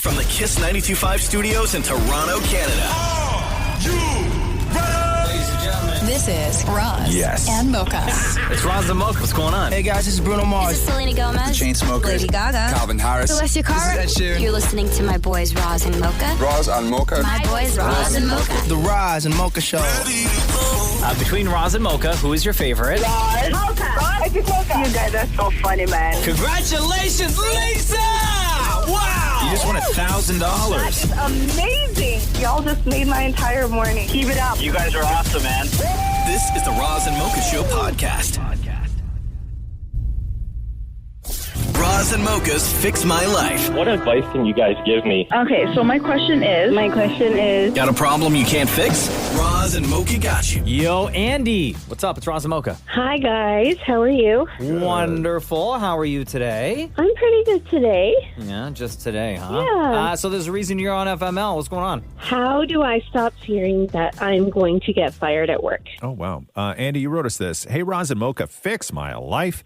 From the Kiss 92.5 studios in Toronto, Canada. Are you ready? Ladies and gentlemen, this is Roz and Mocha. it's Roz and Mocha. What's going on? Hey guys, this is Bruno Mars. This is Selena Gomez. The Chainsmokers. Lady Gaga. Calvin Harris. Alessia Cara. This is Ed Sheeran. You're listening to my boys Roz and Mocha. Roz and Mocha. My boys Roz and Mocha. The Roz and Mocha Show. Between Roz and Mocha, who is your favorite? Mocha. Mocha. You guys are so funny, man. Congratulations, Lisa! Wow! You just won $1,000. That's amazing. Y'all just made my entire morning. Keep it up. You guys are awesome, man. This is the Roz and Mocha Show podcast. Roz and Mocha's Fix My Life. What advice can you guys give me? Okay, so my question is... Got a problem you can't fix? Roz and Mocha got you. Yo, Andi. What's up? It's Roz and Mocha. Hi, guys. How are you? Wonderful. How are you today? I'm pretty good today. Yeah, just today, huh? Yeah. So there's a reason you're on FML. What's going on? How do I stop fearing that I'm going to get fired at work? Oh, wow. Andy, you wrote us this. Hey, Roz and Mocha, fix my life.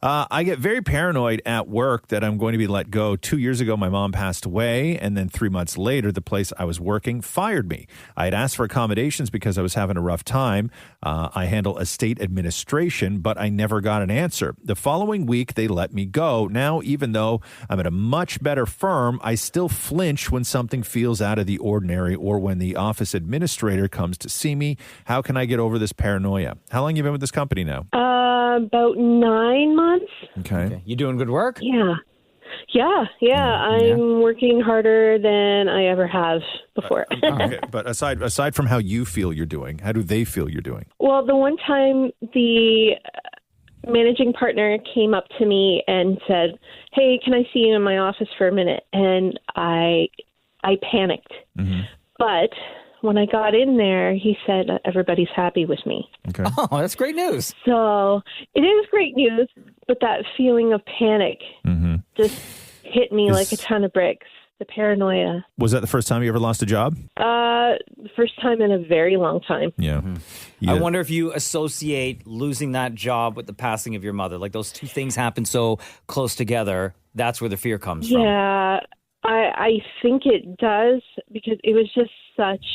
I get very paranoid at work that I'm going to be let go. 2 years ago, my mom passed away, and then 3 months later, the place I was working fired me. I had asked for accommodations because I was having a rough time. I handle estate administration, but I never got an answer. The following week, they let me go. Now, even though I'm at a much better firm, I still flinch when something feels out of the ordinary or when the office administrator comes to see me. How can I get over this paranoia? How long have you been with this company now? About 9 months. Okay. You doing good work? Yeah. I'm working harder than I ever have before. Okay, but aside from how you feel you're doing, how do they feel you're doing? Well, the one time the managing partner came up to me and said, "Hey, can I see you in my office for a minute?" And I panicked. Mm-hmm. But when I got in there, he said, "Everybody's happy with me." Okay. Oh, that's great news. So it is great news, but that feeling of panic just hit me like a ton of bricks. The paranoia. Was that the first time you ever lost a job? The first time in a very long time. Yeah. I wonder if you associate losing that job with the passing of your mother. Like those two things happen so close together. That's where the fear comes from. Yeah, I think it does because it was just such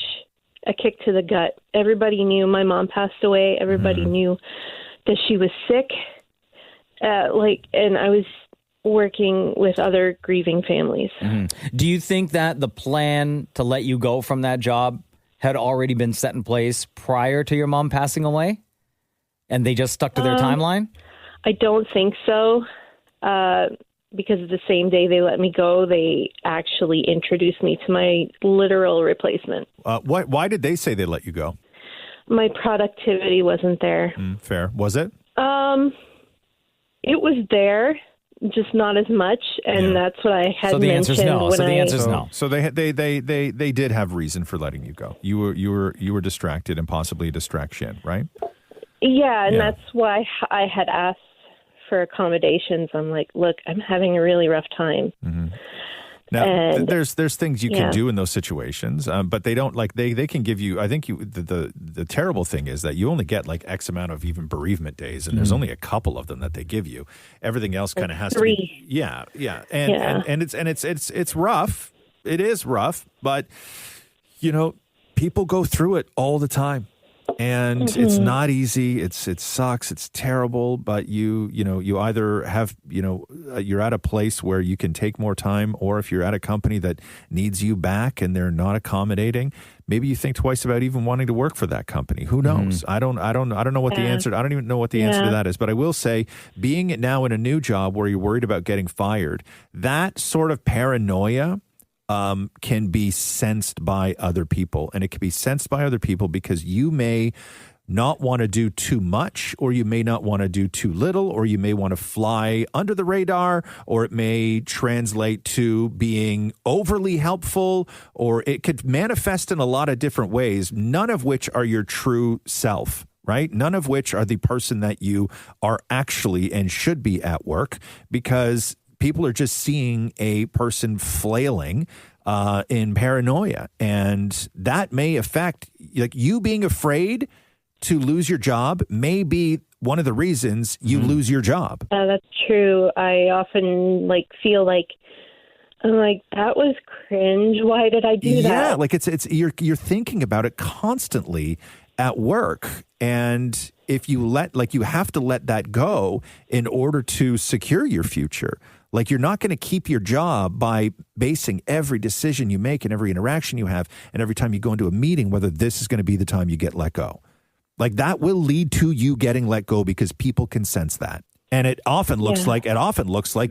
a kick to the gut. Everybody knew my mom passed away. Everybody knew that she was sick. And I was working with other grieving families. Mm-hmm. Do you think that the plan to let you go from that job had already been set in place prior to your mom passing away? And they just stuck to their timeline? I don't think so. Because the same day they let me go, they actually introduced me to my literal replacement. Why did they say they let you go? My productivity wasn't there. Fair. Was it? It was there, just not as much, and that's what I had mentioned. So the answer is no. So they did have reason for letting you go. You were distracted and possibly a distraction, right? Yeah, and that's why I had asked for accommodations. I'm like, look, I'm having a really rough time. Mm-hmm. Now, there's things you can do in those situations, but they don't they can give you. I think the terrible thing is that you only get like X amount of even bereavement days, and there's only a couple of them that they give you. Everything else kind of has to be. Yeah, and it's rough. It is rough, but people go through it all the time. And it's not easy. It sucks. It's terrible. But you either have, you're at a place where you can take more time, or if you're at a company that needs you back and they're not accommodating, maybe you think twice about even wanting to work for that company. Who knows? I don't know what the answer. I don't even know what the answer to that is. But I will say, being now in a new job where you're worried about getting fired, that sort of paranoia can be sensed by other people. And it can be sensed by other people because you may not want to do too much, or you may not want to do too little, or you may want to fly under the radar, or it may translate to being overly helpful, or it could manifest in a lot of different ways, none of which are your true self. Right? None of which are the person that you are actually and should be at work, because people are just seeing a person flailing in paranoia. And that may affect, like, you being afraid to lose your job may be one of the reasons you lose your job. That's true. I often feel like I'm like, that was cringe. Why did I do that? Yeah, like it's you're thinking about it constantly at work, and if you you have to let that go in order to secure your future. Like, you're not going to keep your job by basing every decision you make and every interaction you have and every time you go into a meeting, whether this is going to be the time you get let go. Like, that will lead to you getting let go because people can sense that. And it often looks like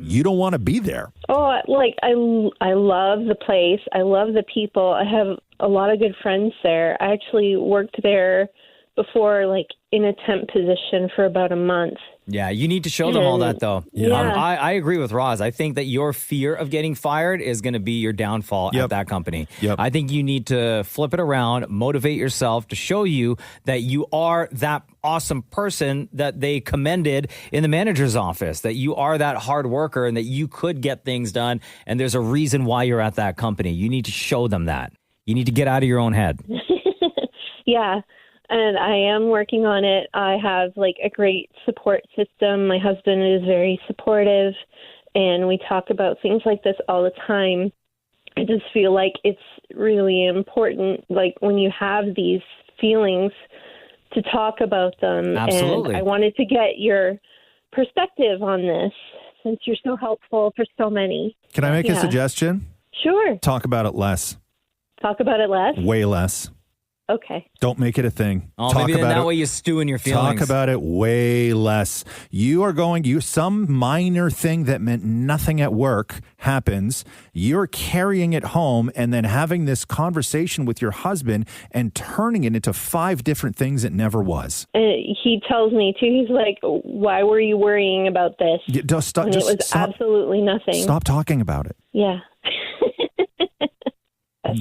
you don't want to be there. Oh, like I love the place. I love the people. I have a lot of good friends there. I actually worked there before, like in a temp position for about a month. Yeah, you need to show them all that, though. Yeah. I agree with Roz. I think that your fear of getting fired is going to be your downfall at that company. Yep. I think you need to flip it around, motivate yourself to show you that you are that awesome person that they commended in the manager's office, that you are that hard worker and that you could get things done. And there's a reason why you're at that company. You need to show them that. You need to get out of your own head. Yeah. And I am working on it. I have like a great support system. My husband is very supportive, and we talk about things like this all the time. I just feel like it's really important, like when you have these feelings, to talk about them. Absolutely. And I wanted to get your perspective on this since you're so helpful for so many. Can I make a suggestion? Sure. Talk about it less. Talk about it less? Way less. Okay. Don't make it a thing. Oh, Talk maybe about that it. way you stew in your feelings. Talk about it way less. Some minor thing that meant nothing at work happens. You're carrying it home and then having this conversation with your husband and turning it into 5 different things it never was. He tells me too. He's like, "Why were you worrying about this?" It was absolutely nothing. Stop talking about it. Yeah.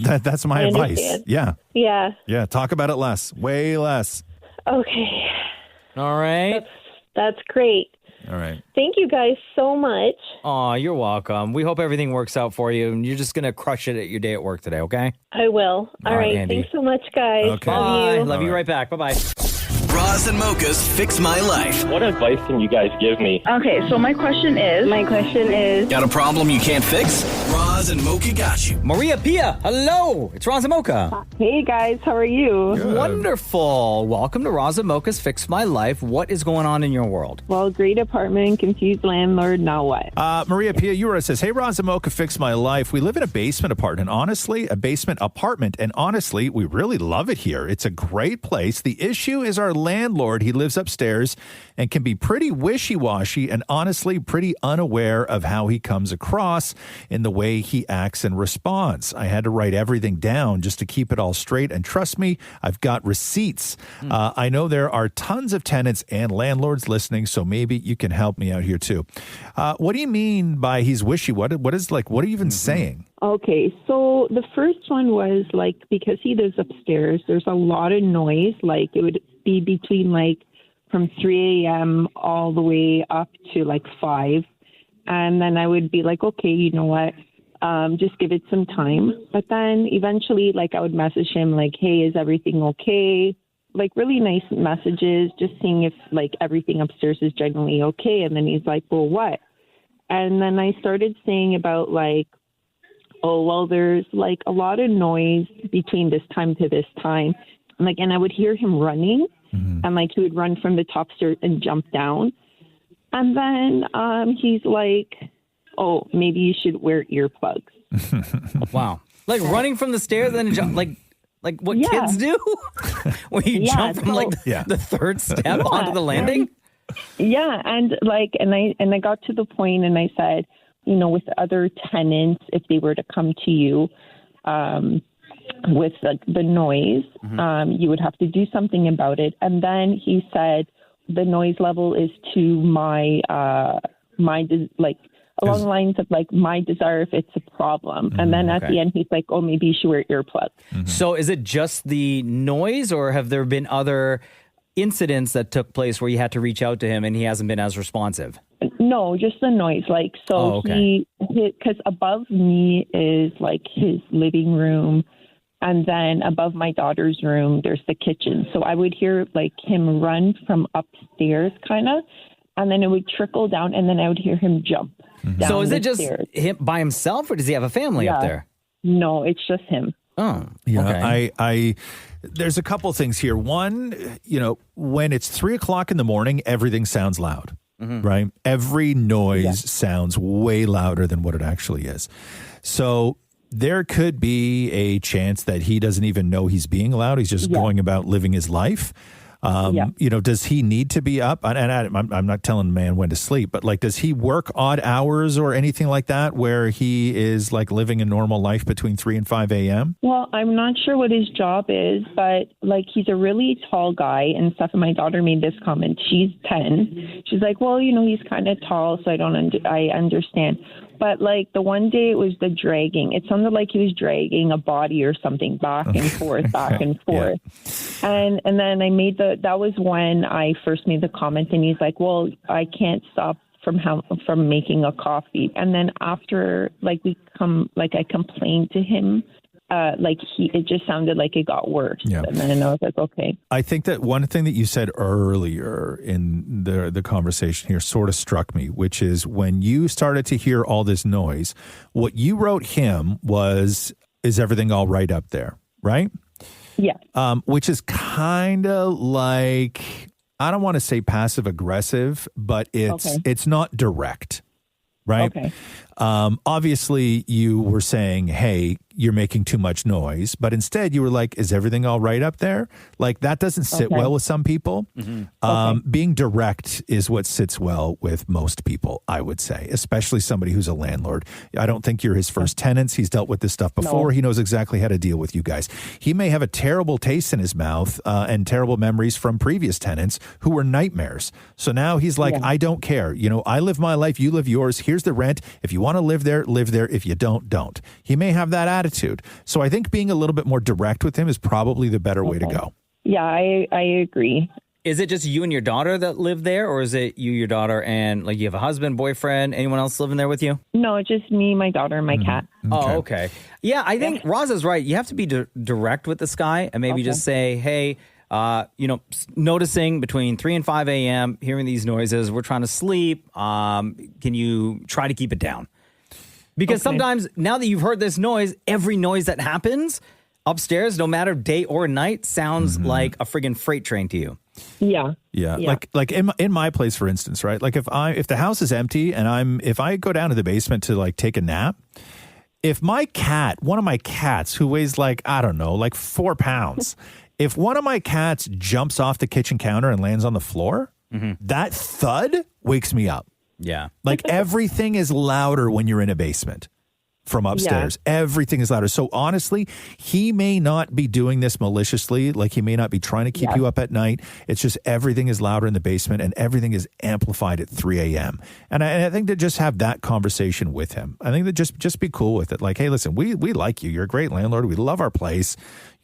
That's my advice. Yeah. Yeah. Yeah. Talk about it less. Way less. Okay. All right. That's great. All right. Thank you guys so much. Oh, you're welcome. We hope everything works out for you, and you're just going to crush it at your day at work today, okay? I will. All right. Andy. Thanks so much, guys. Okay. Love you. Love you right back. Bye-bye. Roz and Mocha's Fix My Life. What advice can you guys give me? Okay, so my question is, Got a problem you can't fix? Roz and Mocha got you. Mariapia, hello. It's Roz and Mocha. hey guys, how are you? Wonderful. Welcome to Roz and Mocha's Fix My Life. What is going on in your world? Well, great apartment, confused landlord, now what? Maria Pia Ura says, "Hey, Roz and Mocha, fix my life. We live in a basement apartment. Honestly, we really love it here. It's a great place. The issue is our landlord. He lives upstairs and can be pretty wishy-washy and honestly pretty unaware of how he comes across in the way he acts and responds. I had to write everything down just to keep it all straight. And trust me, I've got receipts. I know there are tons of tenants and landlords listening, so maybe you can help me out here too." What do you mean by he's wishy? What are you even saying? Okay, so the first one was like, because he lives upstairs, there's a lot of noise. Like it would be between like from 3 a.m. all the way up to like 5. And then I would be like, okay, you know what? Just give it some time. But then eventually, like I would message him like, hey, is everything okay? Like really nice messages, just seeing if like everything upstairs is generally okay. And then he's like, well, what? And then I started saying about like, oh, well, there's like a lot of noise between this time to this time. And I would hear him running, and like he would run from the top stairs and jump down. And then he's like, oh, maybe you should wear earplugs. Wow. Like running from the stairs and then jump, like what kids do? When you jump from the third step onto the landing? Yeah, and I got to the point and I said, you know, with other tenants, if they were to come to you with the noise, you would have to do something about it. And then he said the noise level is to my along the lines of like my desire if it's a problem. And then at the end, he's like, oh, maybe you should wear earplugs. So is it just the noise, or have there been other incidents that took place where you had to reach out to him and he hasn't been as responsive? No, just the noise. Like, so because above me is like his living room. And then above my daughter's room, there's the kitchen. So I would hear like him run from upstairs kind of. and then it would trickle down, and then I would hear him jump. Down So is the it just stairs. him by himself, or does he have a family up there? No, it's just him. Oh, Yeah, okay. I there's a couple things here. One, when it's 3:00 in the morning, everything sounds loud, right? Every noise sounds way louder than what it actually is. So there could be a chance that he doesn't even know he's being loud. He's just going about living his life. Does he need to be up? And I'm not telling the man when to sleep, but like, does he work odd hours or anything like that where he is like living a normal life between 3 and 5 a.m.? Well, I'm not sure what his job is, but like he's a really tall guy and stuff. And my daughter made this comment. She's 10. She's like, well, he's kind of tall, so I understand. But like the one day it was the dragging. It sounded like he was dragging a body or something back and forth, back and forth. And then I made that was when I first made the comment, and he's like, well, I can't stop from making a coffee. And then after I complained to him, it just sounded like it got worse. Yeah. And then I was like, okay. I think that one thing that you said earlier in the conversation here sort of struck me, which is when you started to hear all this noise, what you wrote him was, is everything all right up there? Right? Yeah. Which is kind of like, I don't want to say passive aggressive, but it's not direct. Right? Okay. Obviously, you were saying, hey, you're making too much noise. But instead, you were like, is everything all right up there? Like, that doesn't sit well with some people. Being direct is what sits well with most people, I would say, especially somebody who's a landlord. I don't think you're his first tenants. He's dealt with this stuff before. No. He knows exactly how to deal with you guys. He may have a terrible taste in his mouth and terrible memories from previous tenants who were nightmares. So now he's like, I don't care. I live my life. You live yours. Here's the rent. If you want to live there, live there. If you don't, don't. He may have that attitude. So I think being a little bit more direct with him is probably the better way to go. Yeah, I agree. Is it just you and your daughter that live there, or is it you, your daughter, and like you have a husband, boyfriend, anyone else living there with you? No, just me, my daughter, and my cat. Oh, okay. Yeah, I think Roz is right. You have to be direct with this guy and maybe just say, hey, noticing between 3 and 5 a.m., hearing these noises, we're trying to sleep. Can you try to keep it down? Because sometimes, now that you've heard this noise, every noise that happens upstairs, no matter day or night, sounds like a friggin' freight train to you. Yeah. Like in my place, for instance, right? Like if the house is empty and if I go down to the basement to like take a nap, if one of my cats who weighs like, I don't know, like 4 pounds, if one of my cats jumps off the kitchen counter and lands on the floor, that thud wakes me up. Yeah. Like everything is louder when you're in a basement from upstairs. Yeah. Everything is louder. So honestly, he may not be doing this maliciously. Like he may not be trying to keep you up at night. It's just everything is louder in the basement and everything is amplified at 3 a.m. And I think to just have that conversation with him. I think that just be cool with it. Like, hey, listen, we like you. You're a great landlord. We love our place.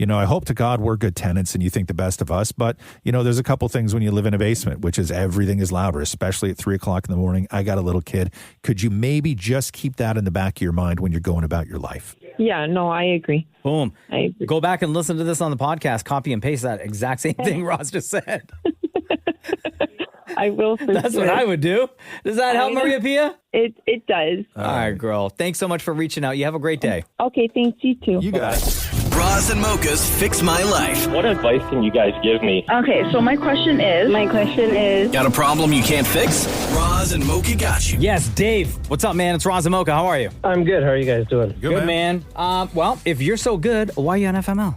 I hope to God we're good tenants and you think the best of us. But, there's a couple things when you live in a basement, which is everything is louder, especially at 3 o'clock in the morning. I got a little kid. Could you maybe just keep that in the back of your mind when you're going about your life? Yeah, no, I agree. Boom. I agree. Go back and listen to this on the podcast. Copy and paste that exact same thing Roz just said. I will. That's what I would do. Does that help, Mariapia? It does. All right, girl. Thanks so much for reaching out. You have a great day. Okay, thanks. You too. You got it. Roz and Mocha's Fix My Life. What advice can you guys give me? Okay, so my question is... Got a problem you can't fix? Roz and Mocha got you. Yes, Dave. What's up, man? It's Roz and Mocha. How are you? I'm good. How are you guys doing? Good, man. Well, if you're so good, why are you on FML?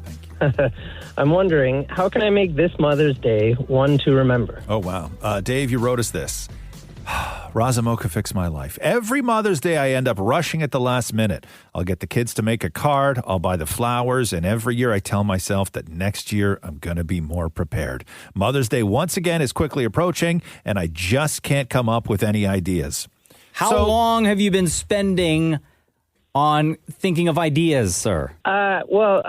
I'm wondering, how can I make this Mother's Day one to remember? Oh, wow. Dave, you wrote us this. Roz and Mocha Fix My Life. Every Mother's Day, I end up rushing at the last minute. I'll get the kids to make a card. I'll buy the flowers. And every year I tell myself that next year I'm going to be more prepared. Mother's Day once again is quickly approaching, and I just can't come up with any ideas. How long have you been spending on thinking of ideas, sir? Well,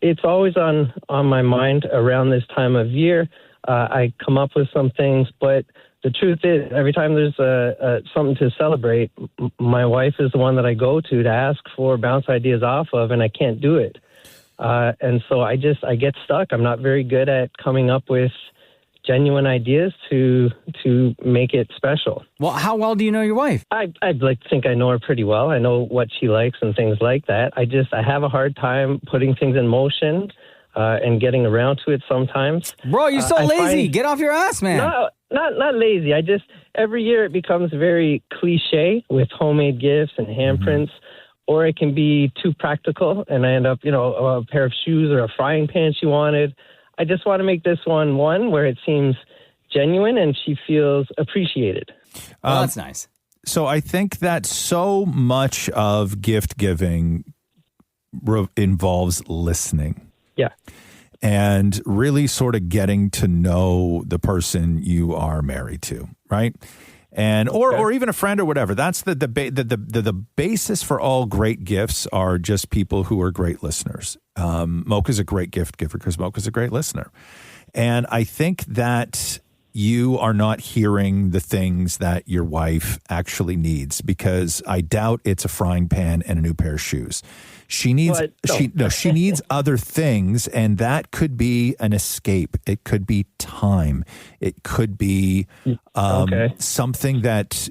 it's always on my mind around this time of year. I come up with some things, but the truth is, every time there's something to celebrate, my wife is the one that I go to ask for bounce ideas off of, and I can't do it. And so I get stuck. I'm not very good at coming up with genuine ideas to make it special. Well, how well do you know your wife? I'd like to think I know her pretty well. I know what she likes and things like that. I have a hard time putting things in motion and getting around to it sometimes. Bro, you're so lazy. Get off your ass, man. No, not lazy. Every year it becomes very cliche with homemade gifts and handprints, or it can be too practical and I end up, a pair of shoes or a frying pan she wanted. I just want to make this one where it seems genuine and she feels appreciated. Well, that's nice. So I think that so much of gift giving involves listening. Yeah. And really sort of getting to know the person you are married to, right? And or even a friend or whatever. That's the basis for all great gifts are just people who are great listeners. Mocha's a great gift giver because Mocha's a great listener. And I think that you are not hearing the things that your wife actually needs because I doubt it's a frying pan and a new pair of shoes. She needs she needs other things, and that could be an escape. It could be time. It could be something that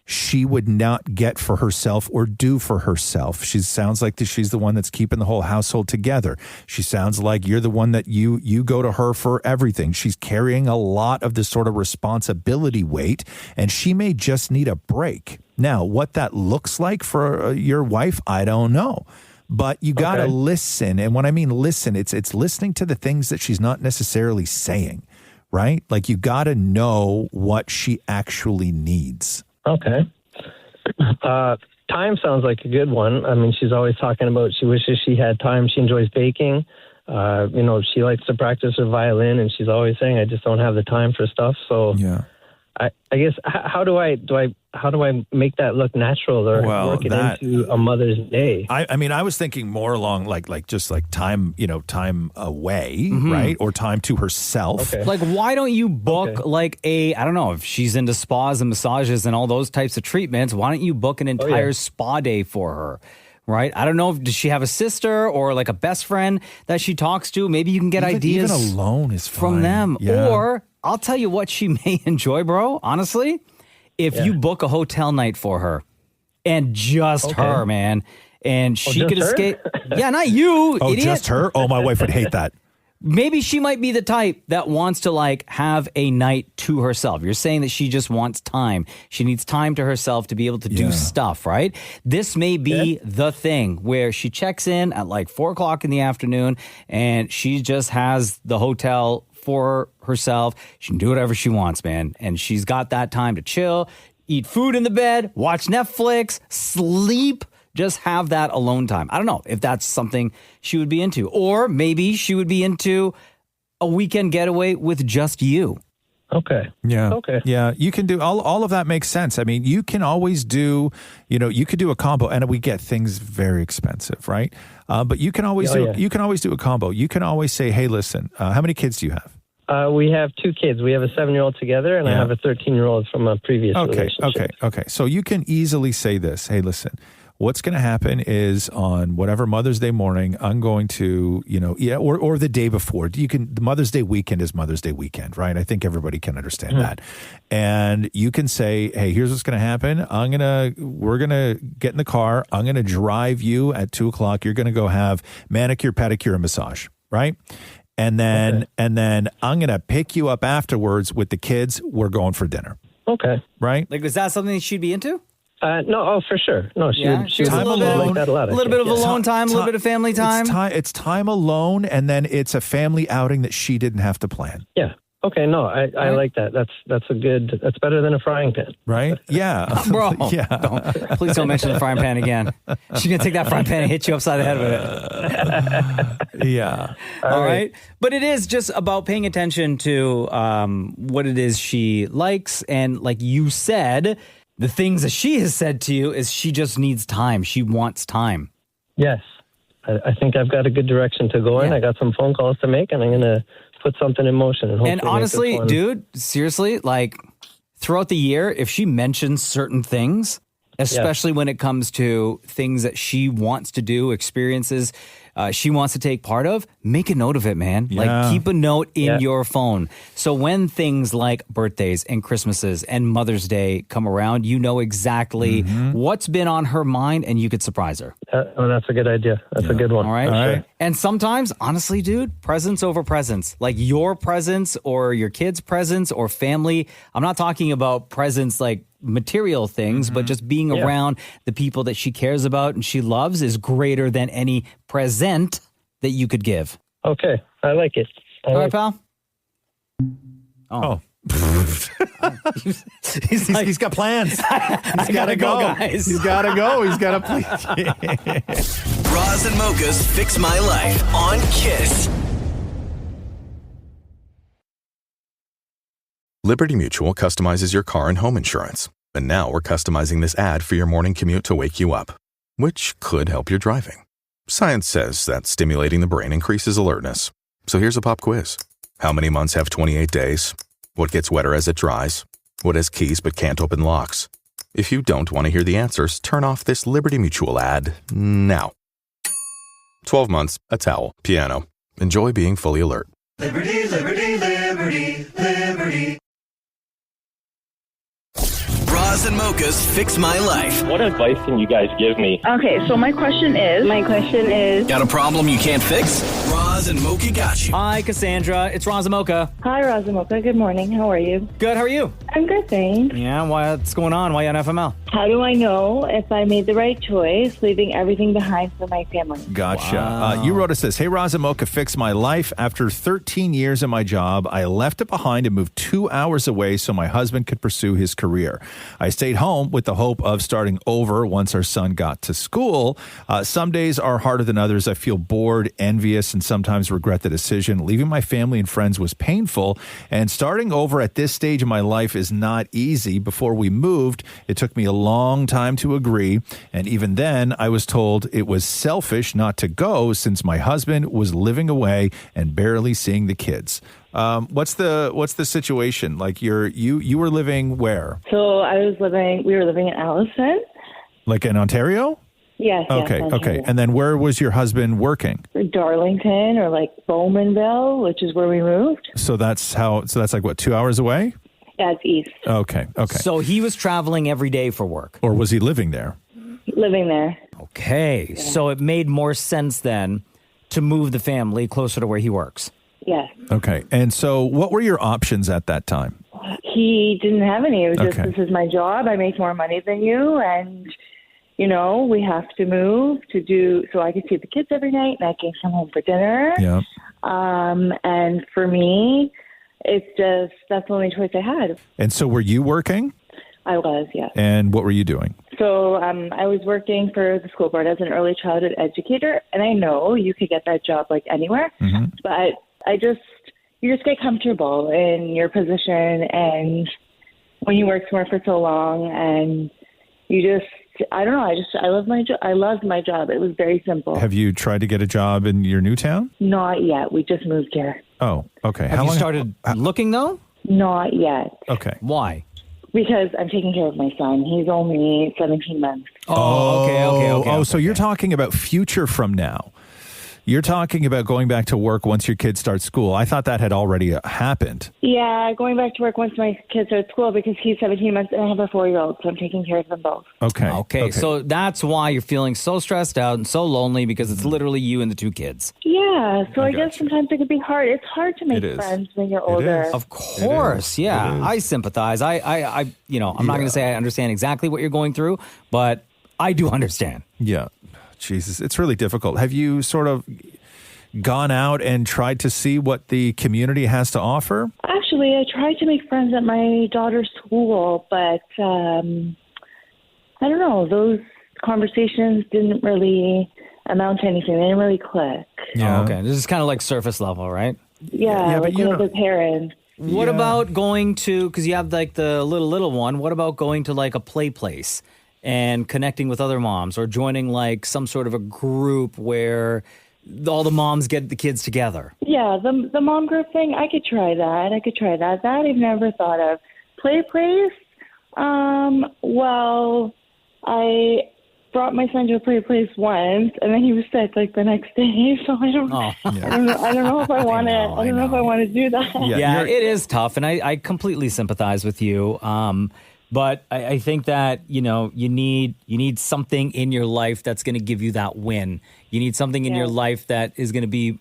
she would not get for herself or do for herself. She sounds like she's the one that's keeping the whole household together. She sounds like you're the one that you go to her for everything. She's carrying a lot of this sort of responsibility weight, and she may just need a break. Now, what that looks like for your wife, I don't know. But you got to listen. And when I mean listen, it's listening to the things that she's not necessarily saying, right? Like you got to know what she actually needs. Okay. Time sounds like a good one. I mean, she's always talking about she wishes she had time. She enjoys baking. She likes to practice her violin, and she's always saying, I just don't have the time for stuff. So yeah. I guess how do I make that look natural or work it into a Mother's Day? I mean, I was thinking more along like time, time away, right? Or time to herself. Okay. Like, why don't you book I don't know, if she's into spas and massages and all those types of treatments, why don't you book an entire spa day for her? Right? I don't know. Does she have a sister or like a best friend that she talks to? Maybe you can get ideas. Even alone is fine. From them. Yeah. Or I'll tell you what she may enjoy, bro. Honestly, if you book a hotel night for her and just her, man, and she could escape. Yeah, not you, idiot. Just her? Oh, my wife would hate that. Maybe she might be the type that wants to have a night to herself. You're saying that she just wants time. She needs time to herself to be able to do stuff, right? This may be the thing where she checks in at 4:00 in the afternoon and she just has the hotel for herself. She can do whatever she wants, man. And she's got that time to chill, eat food in the bed, watch Netflix, sleep. Just have that alone time. I don't know if that's something she would be into. Or maybe she would be into a weekend getaway with just you. Okay. Yeah. Okay. Yeah. You can do all of that makes sense. I mean, you can always do, you could do a combo, and we get things very expensive, right? But you can always you can always do a combo. You can always say, hey, listen, how many kids do you have? We have 2 kids. We have a 7-year-old together, and I have a 13-year-old from a previous relationship. Okay. So you can easily say this, hey, listen, what's going to happen is on whatever Mother's Day morning, I'm going to, or the day before. The Mother's Day weekend is Mother's Day weekend, right? I think everybody can understand that. And you can say, hey, here's what's going to happen. We're going to get in the car. I'm going to drive you at 2:00. You're going to go have manicure, pedicure, and massage, right? And then I'm going to pick you up afterwards with the kids. We're going for dinner. Okay. Right? Is that something she'd be into? No, for sure. No, she would like that a lot. A little bit of alone time, a little bit of family time. It's time alone, and then it's a family outing that she didn't have to plan. Yeah. Okay. No, I like that. That's better than a frying pan. Right? Yeah. Bro. Yeah. Please don't mention the frying pan again. She's going to take that frying pan and hit you upside the head with it. Yeah. All right. But it is just about paying attention to what it is she likes. And like you said, the things that she has said to you is she just needs time. She wants time. Yes. I think I've got a good direction to go in. I got some phone calls to make, and I'm going to put something in motion. And honestly, dude, seriously, throughout the year, if she mentions certain things, especially when it comes to things that she wants to do, experiences she wants to take part of. Make a note of it, man. Like, keep a note in your phone. So when things like birthdays and Christmases and Mother's Day come around, you know exactly what's been on her mind, and you could surprise her. That's a good idea. That's a good one. All right. Sure. And sometimes, honestly, dude, presents over presents. Like your presents or your kids' presents or family. I'm not talking about presents like material things, but just being around the people that she cares about and she loves is greater than any present that you could give. Okay. I like it. All right, pal? Oh. He's got plans. He's got to go, guys. He's got to go. He's got to play. Roz and Mocha's Fix My Life on Kiss. Liberty Mutual customizes your car and home insurance. And now we're customizing this ad for your morning commute to wake you up, which could help your driving. Science says that stimulating the brain increases alertness. So here's a pop quiz. How many months have 28 days? What gets wetter as it dries? What has keys but can't open locks? If you don't want to hear the answers, turn off this Liberty Mutual ad now. 12 months, a towel, piano. Enjoy being fully alert. Liberty, liberty, liberty, liberty. Roz and Mocha's Fix My Life. What advice can you guys give me? Okay, so my question is, Got a problem you can't fix? Roz and Mocha got you. Hi, Cassandra. It's Roz Mocha. Hi, Roz Mocha. Good morning. How are you? Good. How are you? I'm good, thanks. Yeah. What's going on? Why on FML? How do I know if I made the right choice, leaving everything behind for my family? Gotcha. Wow. You wrote us this. Hey, Roz and Mocha, fix my life. After 13 years in my job, I left it behind and moved 2 hours away so my husband could pursue his career. I stayed home with the hope of starting over once our son got to school. Some days are harder than others. I feel bored, envious, and sometimes regret the decision. Leaving my family and friends was painful, and starting over at this stage of my life is not easy. Before we moved, it took me a long time to agree, and even then, I was told it was selfish not to go since my husband was living away and barely seeing the kids. What's the situation? Like you were living where? So we were living in Allison. Like in Ontario? Yes. Okay. Yes, Okay. And then where was your husband working? Darlington or like Bowmanville, which is where we moved. So that's like what, 2 hours away? Yeah, it's east. Okay. Okay. So he was traveling every day for work. Or was he living there? Living there. Okay. Yeah. So it made more sense then to move the family closer to where he works. Yes. Okay. And so what were your options at that time? He didn't have any. It was just, Okay. this is my job. I make more money than you. And, we have to move so I can see the kids every night and I can come home for dinner. Yeah. And for me, it's just, that's the only choice I had. And so were you working? I was, yes. And what were you doing? So I was working for the school board as an early childhood educator. And I know you could get that job like anywhere, but you just get comfortable in your position, and when you work somewhere for so long, and I don't know, I loved my job. I loved my job. It was very simple. Have you tried to get a job in your new town? Not yet. We just moved here. Oh, okay. Have you started looking though? Not yet. Okay. Why? Because I'm taking care of my son. He's only 17 months. Oh, okay. So you're talking about future from now. You're talking about going back to work once your kids start school. I thought that had already happened. Yeah, going back to work once my kids are at school because he's 17 months and I have a 4-year-old, so I'm taking care of them both. Okay. So that's why you're feeling so stressed out and so lonely, because it's literally you and the 2 kids. Yeah, so I guess sometimes it could be hard. It's hard to make friends when you're older. Of course, yeah. I sympathize. I'm not going to say I understand exactly what you're going through, but I do understand. Yeah. Jesus, it's really difficult. Have you sort of gone out and tried to see what the community has to offer? Actually, I tried to make friends at my daughter's school, but I don't know. Those conversations didn't really amount to anything. They didn't really click. Yeah. Oh, okay. This is kind of like surface level, right? Yeah, like with other parents. What about going to, because you have like the little one, what about going to like a play place and connecting with other moms, or joining like some sort of a group where all the moms get the kids together? Yeah, the mom group thing, I could try that. That I've never thought of. Play place? Well, I brought my son to a play place once, and then he was sick like the next day. So I don't know if I want to. I don't know if I want to do that. Yeah, it is tough, and I completely sympathize with you. But I think that you need something in your life that's going to give you that win. You need something in your life that is going to be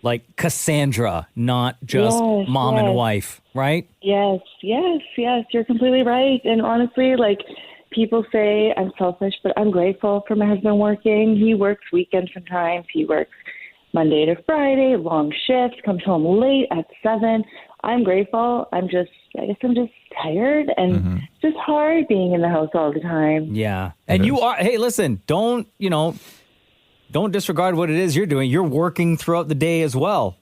like Cassandra, not just mom and wife, right? Yes. You're completely right. And honestly, like, people say I'm selfish, but I'm grateful for my husband working. He works weekends sometimes. He works Monday to Friday, long shifts, comes home late at 7. I'm grateful. I guess I'm just tired, and it's just hard being in the house all the time. Yeah. And you are, hey, listen, don't disregard what it is you're doing. You're working throughout the day as well.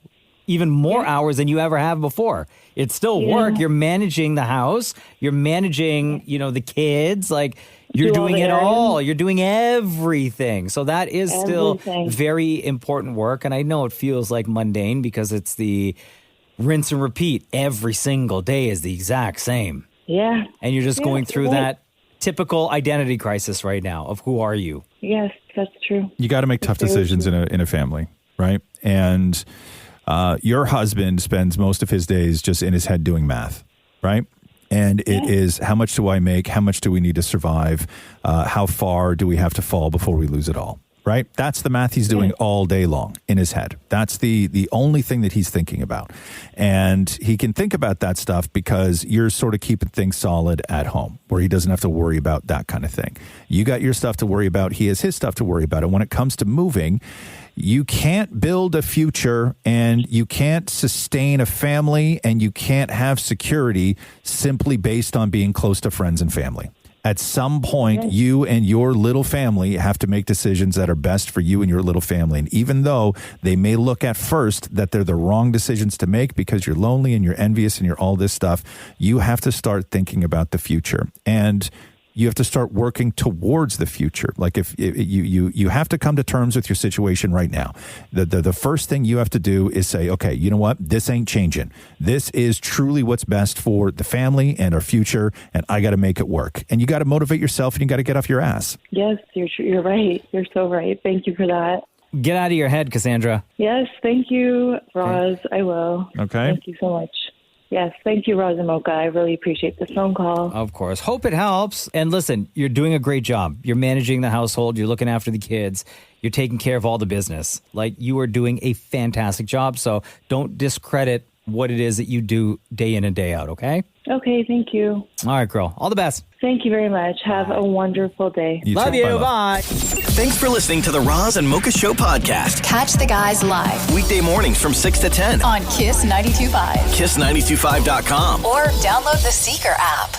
Even more hours than you ever have before. It's still work. You're managing the house. You're managing, the kids. Like, you're doing it all. You're doing everything. So that is still very important work. And I know it feels like mundane because it's the rinse and repeat. Every single day is the exact same. Yeah. And you're just going through that typical identity crisis right now of who are you? Yes, that's true. You got to make tough decisions in a family, right? And your husband spends most of his days just in his head doing math, right? And it is, how much do I make? How much do we need to survive? How far do we have to fall before we lose it all, right? That's the math he's doing all day long in his head. That's the only thing that he's thinking about. And he can think about that stuff because you're sort of keeping things solid at home where he doesn't have to worry about that kind of thing. You got your stuff to worry about. He has his stuff to worry about. And when it comes to moving, you can't build a future and you can't sustain a family and you can't have security simply based on being close to friends and family. At some point, you and your little family have to make decisions that are best for you and your little family. And even though they may look at first that they're the wrong decisions to make because you're lonely and you're envious and you're all this stuff, you have to start thinking about the future. And you have to start working towards the future. Like, if you have to come to terms with your situation right now. The first thing you have to do is say, okay, you know what? This ain't changing. This is truly what's best for the family and our future, and I got to make it work. And you got to motivate yourself, and you got to get off your ass. Yes, you're right. You're so right. Thank you for that. Get out of your head, Cassandra. Yes, thank you, Roz. I will. Okay. Thank you so much. Yes, thank you, Roz Mocha. I really appreciate the phone call. Of course. Hope it helps. And listen, you're doing a great job. You're managing the household. You're looking after the kids. You're taking care of all the business. Like, you are doing a fantastic job. So don't discredit what it is that you do day in and day out, okay? Okay, thank you. All right, girl. All the best. Thank you very much. Have a wonderful day. Love you. Bye. Thanks for listening to the Roz and Mocha Show podcast. Catch the guys live Weekday mornings from 6 to 10 on Kiss 92.5. KISS925.com. Or download the Seeker app.